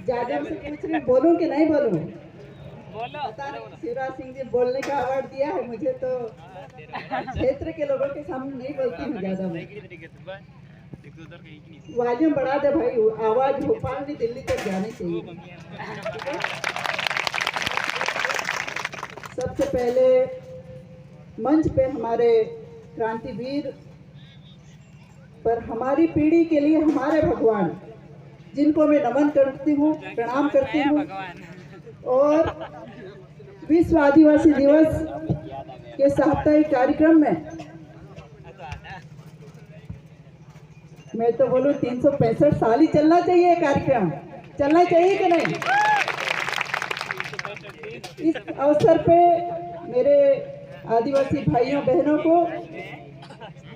ज्यादा से पूछ रही बोलूं कि नहीं बोलूं? पता नहीं, शिवराज सिंह जी बोलने का अवार्ड दिया है मुझे, तो क्षेत्र के लोगों के सामने नहीं बोलती हूँ ज्यादा मैं। वॉल्यूम बढ़ा दे भाई, आवाज भोपाल नहीं दिल्ली तक जानी चाहिए। सबसे पहले मंच पे हमारे क्रांतिवीर पर हमारी पीढ़ी के लिए हमारे भगवान, जिनको मैं नमन करती हूँ, प्रणाम करती हूँ। और विश्व आदिवासी दिवस के साप्ताहिक कार्यक्रम में मैं तो बोलूँ 365 साल ही चलना चाहिए कार्यक्रम, चलना चाहिए कि नहीं? इस अवसर पे मेरे आदिवासी भाइयों बहनों को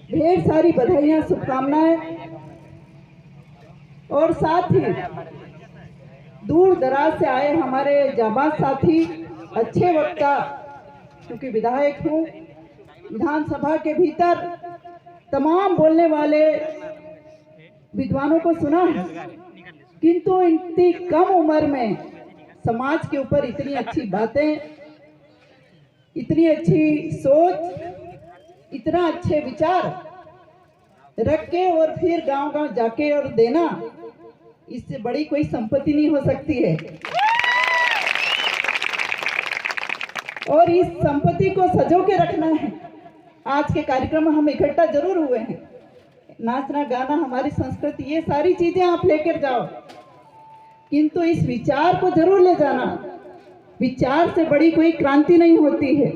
ढेर सारी बधाइयाँ, शुभकामनाएं। और साथ ही दूर दराज से आए हमारे जाबाज साथी, अच्छे वक्ता, क्योंकि विधायक हूँ, विधानसभा के भीतर तमाम बोलने वाले विद्वानों को सुना है, किंतु इतनी कम उम्र में समाज के ऊपर इतनी अच्छी बातें, इतनी अच्छी सोच, इतना अच्छे विचार रख के और फिर गांव-गांव जाके और देना, इससे बड़ी कोई संपत्ति नहीं हो सकती है। और इस संपत्ति को सजो के रखना है। आज के कार्यक्रम में हम इकट्ठा जरूर हुए हैं, नाचना गाना हमारी संस्कृति, ये सारी चीजें आप लेकर जाओ, किंतु इस विचार को जरूर ले जाना। विचार से बड़ी कोई क्रांति नहीं होती है।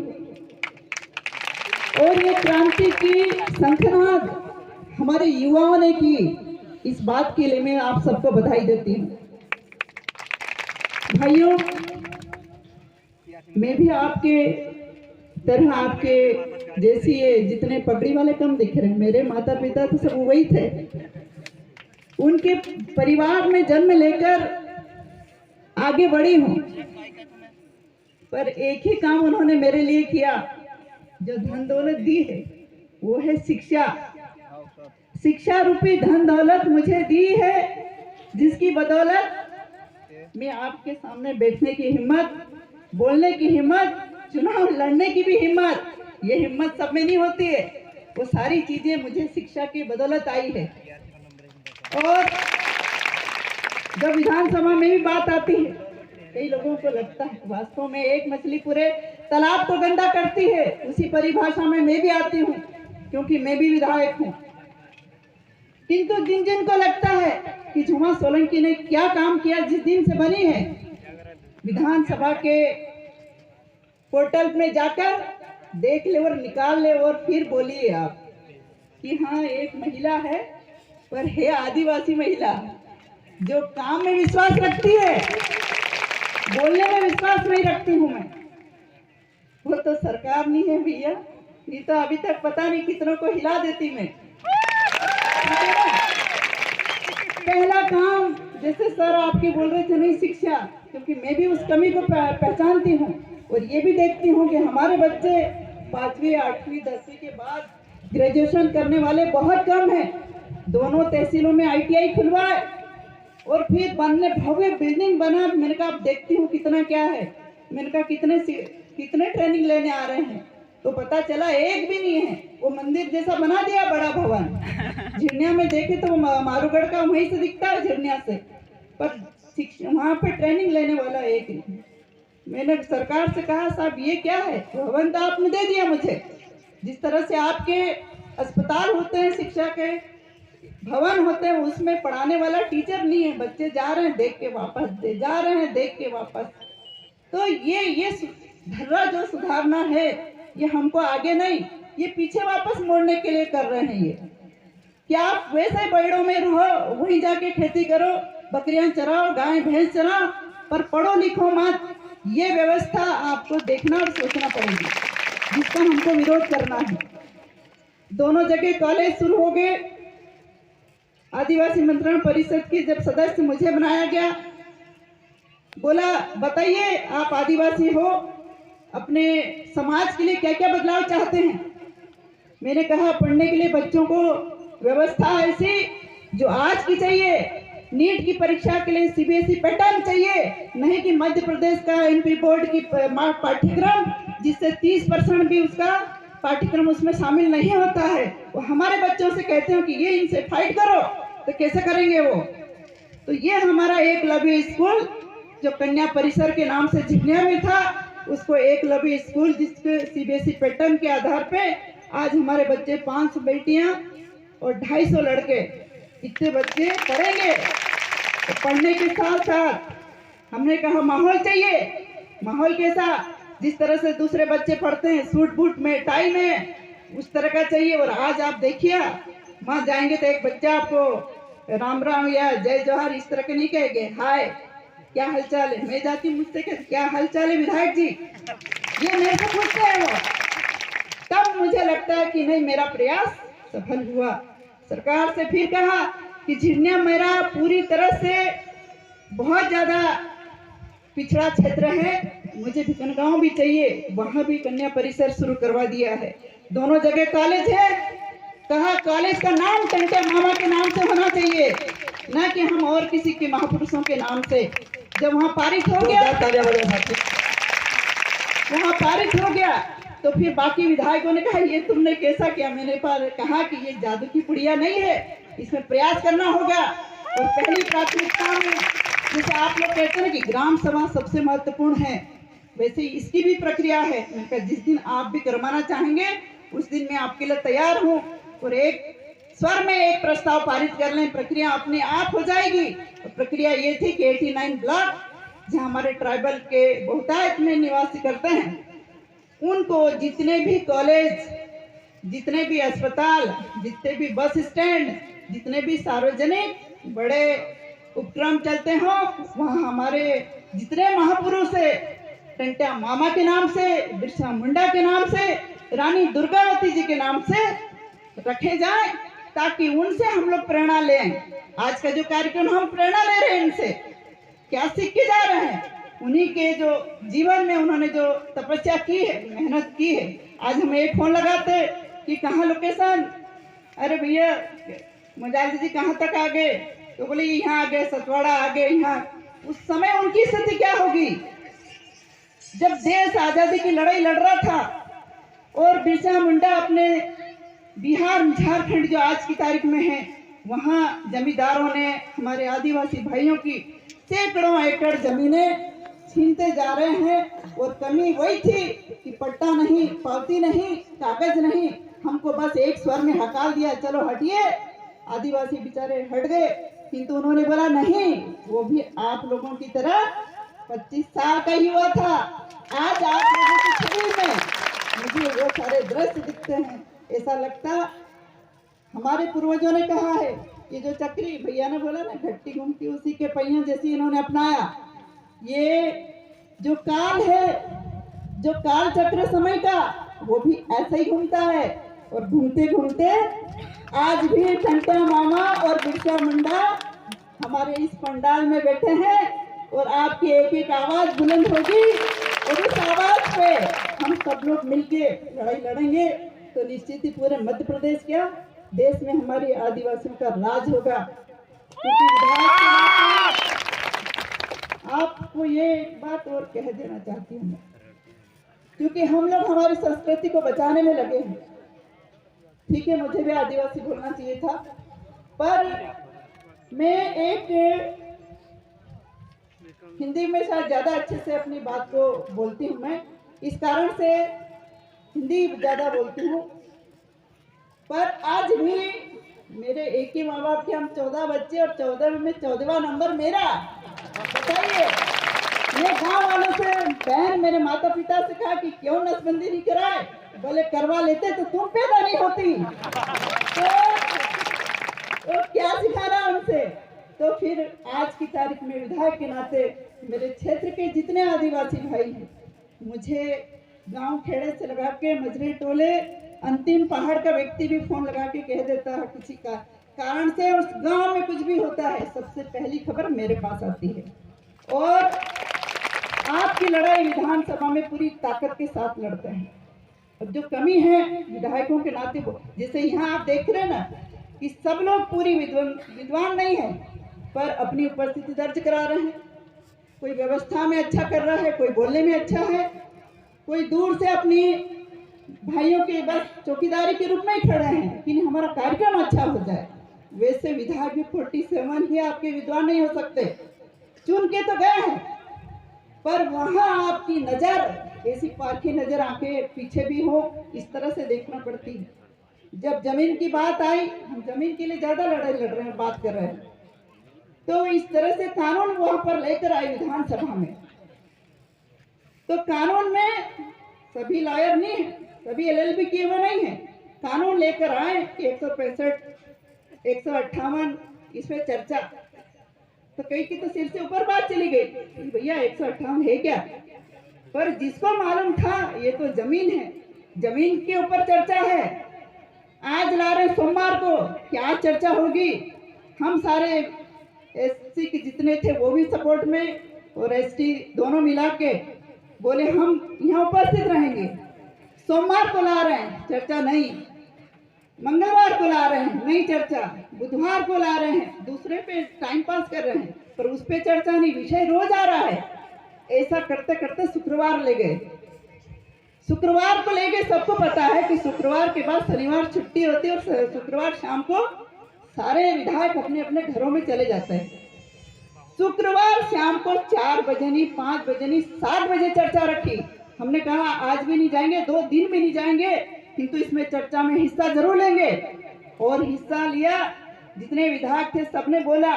और ये क्रांति की शंखनाद हमारे युवाओं ने की, इस बात के लिए मैं आप सबको बधाई देती हूँ। भाइयों, मैं भी आपके तरह, आपके जैसी, ये जितने पगड़ी वाले कम दिख रहे हैं, मेरे माता पिता तो सब वही थे। उनके परिवार में जन्म लेकर आगे बढ़ी हूँ, पर एक ही काम उन्होंने मेरे लिए किया, जो धन दौलत दी है वो है शिक्षा। शिक्षा रूपी धन दौलत मुझे दी है, जिसकी बदौलत मैं आपके सामने बैठने की हिम्मत, बोलने की हिम्मत, चुनाव लड़ने की भी हिम्मत, ये हिम्मत सब में नहीं होती है। वो सारी चीजें मुझे शिक्षा की बदौलत आई है। और जब विधानसभा में भी बात आती है, कई लोगों को लगता है वास्तव में एक मछली पूरे तालाब को गंदा करती है, उसी परिभाषा में मैं भी आती हूँ, क्योंकि मैं भी विधायक हूँ। किंतु जिन जिन को लगता है कि झुमा सोलंकी ने क्या काम किया, जिस दिन से बनी है, विधानसभा के पोर्टल में जाकर देख ले और निकाल ले, और फिर बोलिए आप कि हाँ एक महिला है, पर है आदिवासी महिला, जो काम में विश्वास रखती है, बोलने में विश्वास नहीं रखती हूँ मैं। वो तो सरकार नहीं है भैया, नहीं तो अभी तक पता नहीं कितनों को हिला देती मैं। पहला काम, जैसे सर आपके बोल रहे थे, नहीं शिक्षा, क्योंकि मैं भी उस कमी को पहचानती हूँ और ये भी देखती हूँ कि हमारे बच्चे 5वीं 8वीं 10वीं के बाद ग्रेजुएशन करने वाले बहुत कम हैं। दोनों तहसीलों में ITI खुलवाए और फिर बनने भव्य बिल्डिंग बना। मैंने कहा अब देखती हूँ कितना क्या है, मैंने कहा कितने ट्रेनिंग लेने आ रहे हैं, तो पता चला एक भी नहीं है। वो मंदिर जैसा बना दिया बड़ा भवन, झिरनिया में देखे तो मारूगढ़ का वहीं से दिखता है, झिरनिया से, पर वहाँ पे ट्रेनिंग लेने वाला एक नहीं। मैंने सरकार से कहा साहब ये क्या है, भवन तो आपने दे दिया मुझे, जिस तरह से आपके अस्पताल होते हैं, शिक्षा के भवन होते हैं, उसमें पढ़ाने वाला टीचर नहीं है, बच्चे जा रहे हैं देख के वापस, जा रहे हैं देख के वापस। तो ये धर्रा जो सुधारना है, ये हमको आगे नहीं, ये पीछे वापस मोड़ने के लिए कर रहे हैं। ये क्या आप वैसे पेड़ों में रहो, वहीं जाके खेती करो, बकरियां चराओ, गाय भैंस चराओ, पर पढ़ो लिखो मत। ये व्यवस्था आपको देखना और सोचना पड़ेगी, जिसका हमको विरोध करना है। दोनों जगह कॉलेज शुरू हो गए। आदिवासी मंत्रण परिषद की जब सदस्य मुझे बनाया गया, बोला बताइए आप आदिवासी हो, अपने समाज के लिए क्या क्या बदलाव चाहते हैं। मैंने कहा पढ़ने के लिए बच्चों को व्यवस्था ऐसी जो आज की चाहिए। नीट की परीक्षा के लिए सीबीएसई पैटर्न चाहिए, नहीं कि मध्य प्रदेश का एमपी बोर्ड की पाठ्यक्रम जिससे 30% भी उसका पाठ्यक्रम उसमें शामिल नहीं होता है। वो हमारे बच्चों से कहते हैं कि ये इनसे फाइट करो, तो कैसे करेंगे वो। तो ये हमारा एकलव्य स्कूल जो कन्या परिसर के नाम से झिंझिया में था, उसको एकलव्य स्कूल जिसके सीबीएसई पैटर्न के आधार पे आज हमारे बच्चे 500 बेटियां और 250 लड़के इतने बच्चे पढ़ेंगे। तो पढ़ने के साथ साथ हमने कहा माहौल चाहिए। माहौल कैसा, जिस तरह से दूसरे बच्चे पढ़ते हैं सूट बूट में टाई में, उस तरह का चाहिए। और आज आप देखिए वहाँ जाएंगे तो एक बच्चा आपको राम राम या जय जोहार इस तरह के नहीं कहेंगे, हाय क्या हालचाल है। मैं जाती मुझसे क्या हालचाल है विधायक जी, ये मेरे से पूछते हैं वो। तब मुझे लगता है कि नहीं, मेरा प्रयास सफल हुआ। सरकार से फिर कहा कि झिंझिया मेरा पूरी तरह से बहुत ज्यादा पिछड़ा क्षेत्र है, मुझे भिकनगांव भी चाहिए, वहां भी कन्या परिसर शुरू करवा दिया है। दोनों जगह कॉलेज है। कहा कॉलेज का नाम टंटे मामा के नाम से होना चाहिए, ना कि हम और किसी के महापुरुषों के नाम से। जब वहाँ पारित हो गया तो फिर बाकी विधायकों ने कहा ये तुमने कैसा किया। मैंने कहा कि ये जादू की पुड़िया नहीं है, इसमें प्रयास करना होगा। और पहली प्राथमिकता में जैसे आप लोग कहते हैं कि ग्राम सभा सबसे महत्वपूर्ण है, वैसे इसकी भी प्रक्रिया है। मैंने कहा जिस दिन आप भी करवाना चाहेंगे उस दिन मैं आपके लिए तैयार हूँ। और एक स्वर में एक प्रस्ताव पारित कर लें, प्रक्रिया अपने आप हो जाएगी। और प्रक्रिया ये थी कि 89 ब्लॉक जहाँ हमारे ट्राइबल के बहुतायत में निवासी करते हैं, उनको जितने भी कॉलेज, जितने भी अस्पताल, जितने भी बस स्टैंड, जितने भी सार्वजनिक बड़े उपक्रम चलते हो, वहाँ हमारे जितने महापुरुष है टंट्या मामा के नाम से, बिरसा मुंडा के नाम से, रानी दुर्गावती जी के नाम से रखे जाए, ताकि उनसे हम लोग प्रेरणा लें। आज का जो कार्यक्रम हम प्रेरणा ले रहे हैं, इनसे क्या सीख के जा रहे हैं, उन्हीं के जो जीवन में उन्होंने जो तपस्या की है, मेहनत की है। आज हम एक फोन लगाते कि कहाँ लोकेशन, अरे भैया मजाल जी कहाँ तक आ गए, तो बोले यहाँ आ गए, सतवाड़ा आ गए यहाँ। उस समय उनकी स्थिति क्या होगी जब देश आजादी की लड़ाई लड़ रहा था और बिरसा मुंडा अपने बिहार झारखंड जो आज की तारीख में है, वहाँ जमींदारों ने हमारे आदिवासी भाइयों की सैकड़ों एकड़ जमीनें छीनते जा रहे हैं। और कमी वही थी कि पट्टा नहीं, पावती नहीं, कागज नहीं, हमको बस एक स्वर में हकाल दिया, चलो हटिए। आदिवासी बेचारे हट गए, किंतु उन्होंने बोला नहीं, वो भी आप लोगों की तरह 25 साल का युवा था। आज आप लोगों की छवि में मुझे वो सारे दृश्य दिखते हैं, ऐसा लगता हमारे पूर्वजों ने कहा है, ये जो चक्री भैया ने बोला ना, घट्टी घूमती उसी के पहिया जैसी इन्होंने अपनाया। ये जो काल है, जो काल चक्र समय का, वो भी ऐसा ही घूमता है। और घूमते घूमते आज भी टंट्या मामा और बिरसा मुंडा हमारे इस पंडाल में बैठे हैं। और आपकी एक एक आवाज बुलंद होगी और उस आवाज पे हम सब लोग मिलके लड़ाई लड़ेंगे, तो निश्चित ही पूरे मध्य प्रदेश क्या देश में हमारी आदिवासियों का राज होगा। क्योंकि विधायक आपको ये बात और कह देना चाहती हूँ, क्योंकि हम लोग हमारी संस्कृति को बचाने में लगे हैं। ठीक है, मुझे भी आदिवासी बोलना चाहिए था, पर मैं एक हिंदी में शायद ज्यादा अच्छे से अपनी बात को बोलती हूँ, मैं इस कारण से हिंदी ज्यादा बोलती हूँ। पर आज भी मेरे एक ही माँ बाप के हम 14 बच्चे और 14 में 14वां नंबर मेरा। बताइए, मैं गांव वालों से, बहन मेरे माता पिता से कहा कि क्यों नसबंदी नहीं कराए, बोले करवा लेते तो तुम पैदा नहीं होती। तो क्या सिखाना उनसे। तो फिर आज की तारीख में विधायक के नाते मेरे क्षेत्र के जितने आदिवासी भाई हैं, मुझे गांव खेड़े से लगा के मजरे टोले अंतिम पहाड़ का व्यक्ति भी फोन लगा के कह देता है किसी का कारण से उस गांव में कुछ भी होता है, सबसे पहली खबर मेरे पास आती है। और आपकी लड़ाई विधानसभा में पूरी ताकत के साथ लड़ते हैं। अब जो कमी है विधायकों के नाते, जैसे यहाँ आप देख रहे हैं ना, कि सब लोग पूरी विद्वान नहीं है, पर अपनी उपस्थिति दर्ज करा रहे हैं। कोई व्यवस्था में अच्छा कर रहा है, कोई बोलने में अच्छा है, कोई दूर से अपनी भाइयों के बस चौकीदारी के रूप में ही खड़े हैं कि हमारा कार्यक्रम अच्छा हो जाए। वैसे विधायक भी 47 ही आपके विद्वान नहीं हो सकते, चुन के तो गए हैं, पर वहाँ आपकी नज़र ऐसी पारखी नज़र आके पीछे भी हो, इस तरह से देखना पड़ती है। जब जमीन की बात आई, हम जमीन के लिए ज़्यादा लड़ाई लड़ रहे हैं, बात कर रहे हैं, तो इस तरह से कानून वहाँ पर लेकर आए विधानसभा में। तो कानून में सभी लॉयर नहीं है, सभी LLB किए हुए नहीं है, कानून लेकर आए कि 165, 158 इसमें चर्चा, तो कई की तो सिर से ऊपर बात चली गई, भैया 158 है क्या? पर जिसको मालूम था ये तो जमीन है, जमीन के ऊपर चर्चा है। आज ला रहे सोमवार को, क्या चर्चा होगी? हम सारे SC के जितने थे वो भी सपोर्ट में और ST दोनों मिला के बोले हम यहाँ उपस्थित रहेंगे। सोमवार को ला रहे हैं, चर्चा नहीं। मंगलवार को ला रहे हैं, नहीं चर्चा। बुधवार को ला रहे हैं, दूसरे पे टाइम पास कर रहे हैं, पर उस पे चर्चा नहीं, विषय रोज आ रहा है। ऐसा करते करते शुक्रवार ले गए। शुक्रवार को ले गए, सबको पता है कि शुक्रवार के बाद शनिवार छुट्टी होती है और शुक्रवार शाम को सारे विधायक अपने अपने घरों में चले जाते हैं। शुक्रवार शाम को 4 बजे नहीं, 5 बजे नहीं, 7 बजे चर्चा रखी। हमने कहा आज भी नहीं जाएंगे, 2 दिन भी नहीं जाएंगे, किंतु इसमें चर्चा में हिस्सा जरूर लेंगे। और हिस्सा लिया। जितने विधायक थे सबने बोला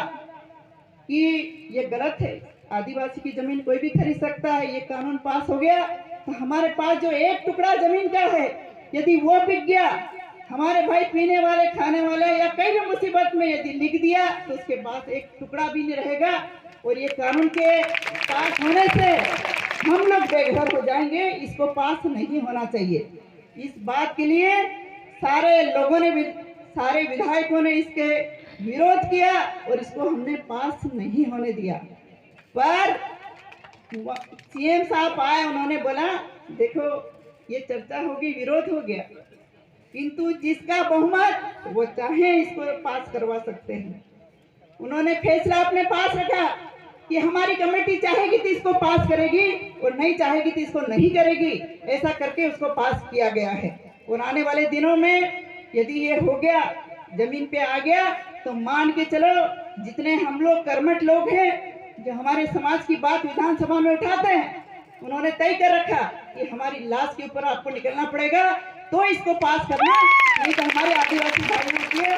कि ये गलत है, आदिवासी की जमीन कोई भी खरीद सकता है, ये कानून पास हो गया तो हमारे पास जो एक टुकड़ा जमीन का है, यदि वो बिक गया, हमारे भाई पीने वाले, खाने वाले या कई भी मुसीबत में यदि लिख दिया तो उसके पास एक टुकड़ा भी नहीं रहेगा। और ये कानून के पास होने से हम लोग बेघर हो जाएंगे, इसको पास नहीं होना चाहिए। इस बात के लिए सारे लोगों ने, सारे विधायकों ने इसके विरोध किया और इसको हमने पास नहीं होने दिया। पर CM साहब आए, उन्होंने बोला देखो ये चर्चा होगी, विरोध हो गया, किंतु जिसका बहुमत वो चाहे इसको पास करवा सकते हैं। उन्होंने फैसला अपने पास रखा कि हमारी कमेटी चाहेगी तो इसको पास करेगी और नहीं चाहेगी तो इसको नहीं करेगी। ऐसा करके उसको पास किया गया है। और आने वाले दिनों में यदि ये हो गया, जमीन पे आ गया, तो मान के चलो जितने हम लोग कर्मठ लोग हैं जो हमारे समाज की बात विधानसभा में उठाते हैं, उन्होंने तय कर रखा कि हमारी लाश के ऊपर आपको निकलना पड़ेगा तो इसको पास करना, नहीं तो हमारे आदिवासी भाइयों के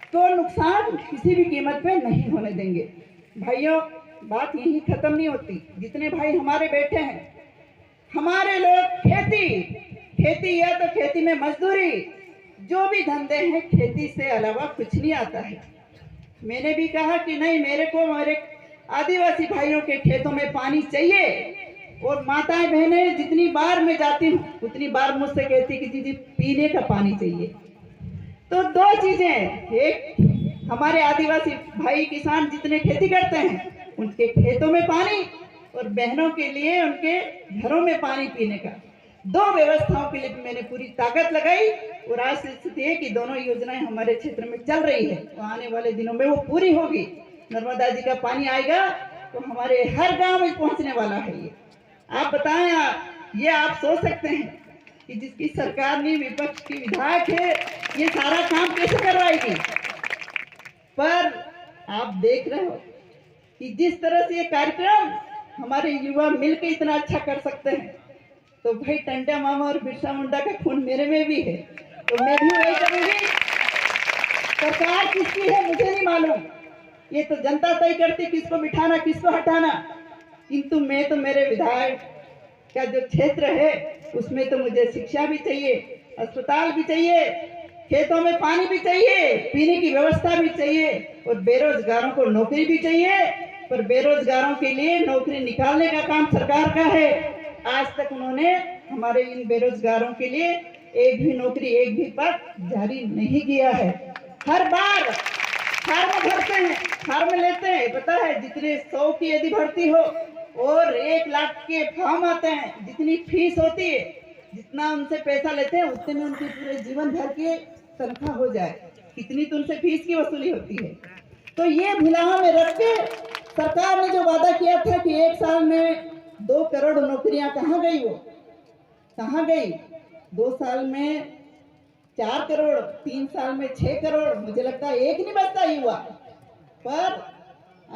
तो नुकसान किसी भी कीमत पे नहीं होने देंगे। भाइयों, बात यही खत्म नहीं होती। जितने भाई हमारे बैठे हैं, हमारे लोग खेती या तो खेती में मजदूरी, जो भी धंधे हैं खेती से अलावा कुछ नहीं आता है। मैंने भी कहा कि नहीं, मेरे को मेरे आदिवासी भाइयों के खेतों में पानी चाहिए। और माताएं बहनें जितनी बार मैं जाती हूँ उतनी बार मुझसे कहती कि दीदी पीने का पानी चाहिए। तो 2 चीजें, एक हमारे आदिवासी भाई किसान जितने खेती करते हैं उनके खेतों में पानी, और बहनों के लिए उनके घरों में पानी पीने का। 2 व्यवस्थाओं के लिए मैंने पूरी ताकत लगाई और आज स्थिति है कि दोनों योजनाएं हमारे क्षेत्र में चल रही है। तो आने वाले दिनों में वो पूरी होगी। नर्मदा जी का पानी आएगा तो हमारे हर गांव में पहुंचने वाला है। ये आप बताएं, ये आप सोच सकते हैं कि जिसकी सरकार नहीं, विपक्ष की विधायक है, ये सारा काम कैसे करवाएगी? पर आप देख रहे हो कि जिस तरह से ये कार्यक्रम हमारे युवा मिलकर इतना अच्छा कर सकते हैं, तो भाई टंडा मामा और बिरसा मुंडा का खून मेरे में भी है, तो मैं भी वही करूंगी। सरकार किसकी है मुझे नहीं मालूम, ये तो जनता तय करती किसको बिठाना किसको हटाना। किंतु मैं तो मेरे विधायक का जो क्षेत्र है उसमें तो मुझे शिक्षा भी चाहिए, अस्पताल भी चाहिए, खेतों में पानी भी चाहिए, पीने की व्यवस्था भी चाहिए, और बेरोजगारों को नौकरी भी चाहिए। पर बेरोजगारों के लिए नौकरी निकालने का काम सरकार का है। आज तक उन्होंने हमारे इन बेरोजगारों के लिए एक भी नौकरी, एक भी पद जारी नहीं किया है। हर बार फॉर्म भरते हैं, फॉर्म लेते हैं, पता है जितने 100 की यदि भर्ती हो और 1 लाख के फॉर्म आते हैं, जितनी फीस होती है, जितना उनसे पैसा लेते हैं उतने में उनके पूरे जीवन भर की तनख्वाह हो जाए। कितनी तो उनसे फीस की वसूली होती है। तो ये भुलावा में रख के सरकार ने जो वादा किया था कि 1 साल में 2 करोड़ नौकरियां, कहाँ गई वो, कहाँ गई? 2 साल में 4 करोड़, 3 साल में 6 करोड़, मुझे लगता है एक नहीं बचता युवा। पर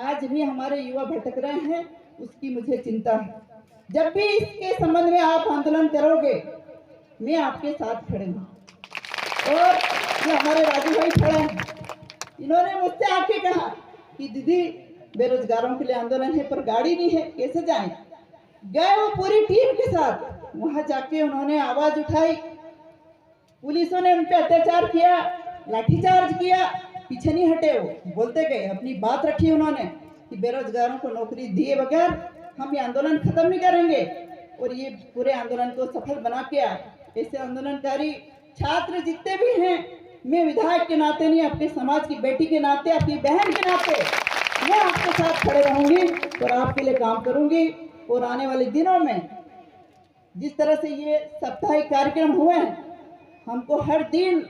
आज भी हमारे युवा भटक रहे हैं, उसकी मुझे चिंता है। जब भी इसके संबंध में आप आंदोलन करोगे, मैं आपके साथ खड़े हूँ। और ये हमारे राजू भाई खड़े हैं, इन्होंने मुझसे आके कहा कि दीदी बेरोजगारों के लिए आंदोलन है पर गाड़ी नहीं है, कैसे जाएं? गए वो पूरी टीम के साथ, वहां जाके उन्होंने आवाज उठाई, पुलिसों ने उन पे अत्याचार किया, लाठीचार्ज किया, पीछे नहीं हटे, वो बोलते गए, अपनी बात रखी उन्होंने कि बेरोजगारों को नौकरी दिए बगैर हम ये आंदोलन खत्म नहीं करेंगे। और ये पूरे आंदोलन को सफल बना के आए। ऐसे आंदोलनकारी छात्र जितने भी हैं, मैं विधायक के नाते नहीं, अपने समाज की बेटी के नाते, अपनी बहन के नाते मैं आपके साथ खड़े रहूंगी और आपके लिए काम करूंगी। और आने वाले दिनों में जिस तरह से ये साप्ताहिक कार्यक्रम हुए हैं, हमको हर दिन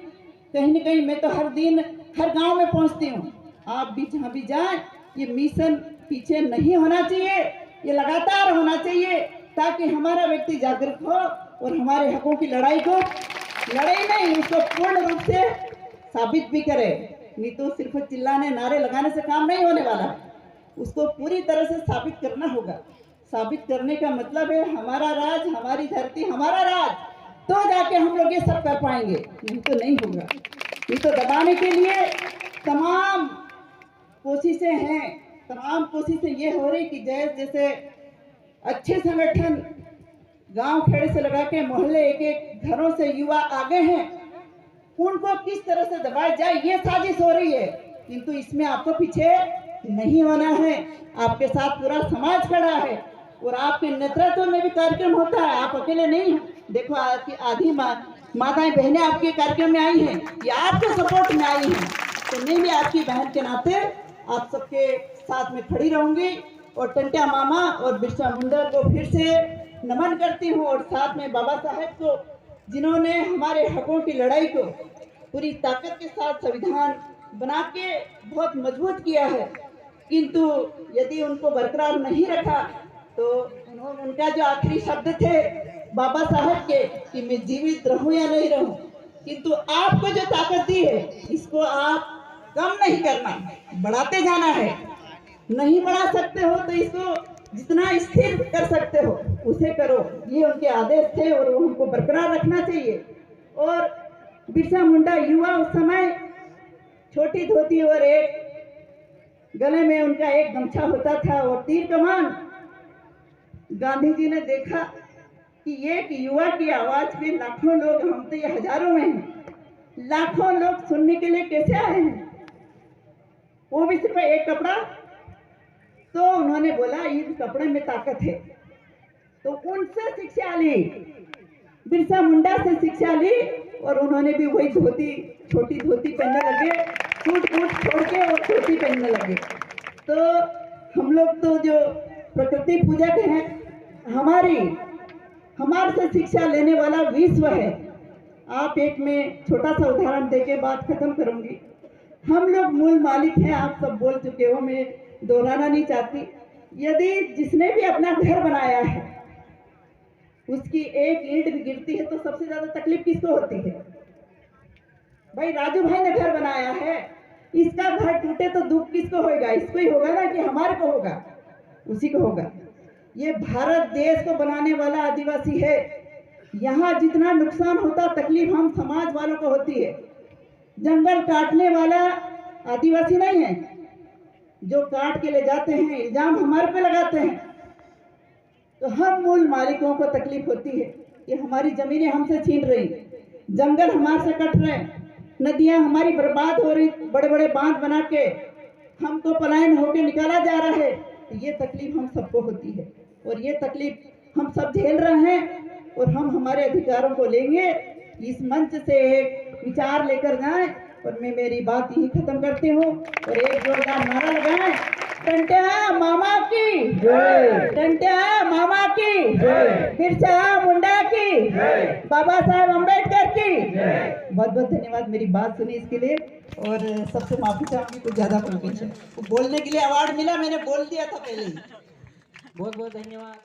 कहीं न कहीं, मैं तो हर दिन हर गांव में पहुंचती हूँ, आप भी जहाँ भी जाएं, ये मिशन पीछे नहीं होना चाहिए, ये लगातार होना चाहिए, ताकि हमारा व्यक्ति जागरूक हो और हमारे हकों की लड़ाई नहीं, उसको पूर्ण रूप से साबित भी करे। नहीं तो सिर्फ चिल्लाने नारे लगाने से काम नहीं होने वाला, उसको पूरी तरह से साबित करना होगा। साबित करने का मतलब है हमारा राज, हमारी धरती, हमारा राज, तो जाके हम लोग ये सब कर पाएंगे, नहीं तो नहीं होगा। ये तो दबाने के लिए तमाम कोशिशें हैं, तमाम कोशिशें ये हो रही कि जैसे अच्छे संगठन गांव खेड़े से लगा के मोहल्ले एक एक घरों से युवा आगे हैं, उनको किस तरह से दबाया जाए ये साजिश हो रही है। किंतु इसमें आपको पीछे नहीं होना है, आपके साथ पूरा समाज खड़ा है और आपके नेतृत्व में भी कार्यक्रम होता है, आप अकेले नहीं हैं। देखो आपकी आधी माताएं बहनें आपके कार्यक्रम में आई हैं, ये आपके सपोर्ट में आई हैं। तो मैं भी आपकी बहन के नाते आप सबके साथ में खड़ी रहूंगी और टंट्या मामा और बिरसा मुंडा को फिर से नमन करती हूँ, और साथ में बाबा साहेब को, जिन्होंने हमारे हकों की लड़ाई को पूरी ताकत के साथ संविधान बना के बहुत मजबूत किया है। किंतु यदि उनको बरकरार नहीं रखा तो उनका जो आखिरी शब्द थे बाबा साहब के कि मैं जीवित रहूं या नहीं रहूं, किंतु आपको जो ताकत दी है इसको आप कम नहीं करना, बढ़ाते जाना है। नहीं बढ़ा सकते हो तो इसको जितना स्थिर कर सकते हो उसे करो, ये उनके आदेश थे और वो हमको बरकरार रखना चाहिए। और बिरसा मुंडा युवा उस समय छोटी धोती और एक गले में उनका एक गमछा होता था और तीर कमान। गांधी जी ने देखा कि एक युवा की आवाज में लाखों लोग, हम तो ये हजारों में हैं, लाखों लोग सुनने के लिए कैसे आए हैं, वो भी सिर्फ एक कपड़ा। तो उन्होंने बोला इस कपड़े में ताकत है, तो उनसे शिक्षा ली, बिरसा मुंडा से शिक्षा ली और उन्होंने भी वही धोती, छोटी धोती पहनने लगे, सूट बूट छोड़ के और धोती पहनने लगे। तो हम लोग तो जो प्रकृति पूजक हैं, हमारे से शिक्षा लेने वाला विश्व है। आप एक में छोटा सा उदाहरण देके बात खत्म करूंगी। हम लोग मूल मालिक हैं, आप सब बोल चुके हो, मैं दोहराना नहीं चाहती। यदि जिसने भी अपना घर बनाया है उसकी एक ईंट भी गिरती है तो सबसे ज्यादा तकलीफ किसको होती है? भाई राजू भाई ने घर बनाया है, इसका घर टूटे तो दुख किसको होगा? इसको ही होगा ना, कि हमारे को होगा? उसी को होगा। ये भारत देश को बनाने वाला आदिवासी है, यहाँ जितना नुकसान होता तकलीफ हम समाज वालों को होती है। जंगल काटने वाला आदिवासी नहीं है, जो काट के ले जाते हैं इल्जाम हमारे पे लगाते हैं। तो हम मूल मालिकों को तकलीफ होती है कि हमारी जमीनें हमसे छीन रही, जंगल हमारे से कट रहे, नदियां हमारी बर्बाद हो रही, बड़े बड़े बांध बना के हमको पलायन होके निकाला जा रहा है। तो ये तकलीफ हम सबको होती है और ये तकलीफ हम सब झेल रहे हैं और हम हमारे अधिकारों को लेंगे। इस मंच से एक विचार लेकर जाएं और मैं मेरी बात यही खत्म करती हूँ और एक जोरदार नारा लगाएं, टंट्या मामा की जय, टंट्या मामा की जय, बिरसा मुंडा की जय, बाबा साहेब अम्बेडकर की जय। बहुत बहुत धन्यवाद मेरी बात सुनी इसके लिए। और सबसे माफी चाहूंगी, कुछ ज्यादा बोल गई है। बोलने के लिए अवार्ड मिला, मैंने बोल दिया था पहले ही। बहुत बहुत धन्यवाद।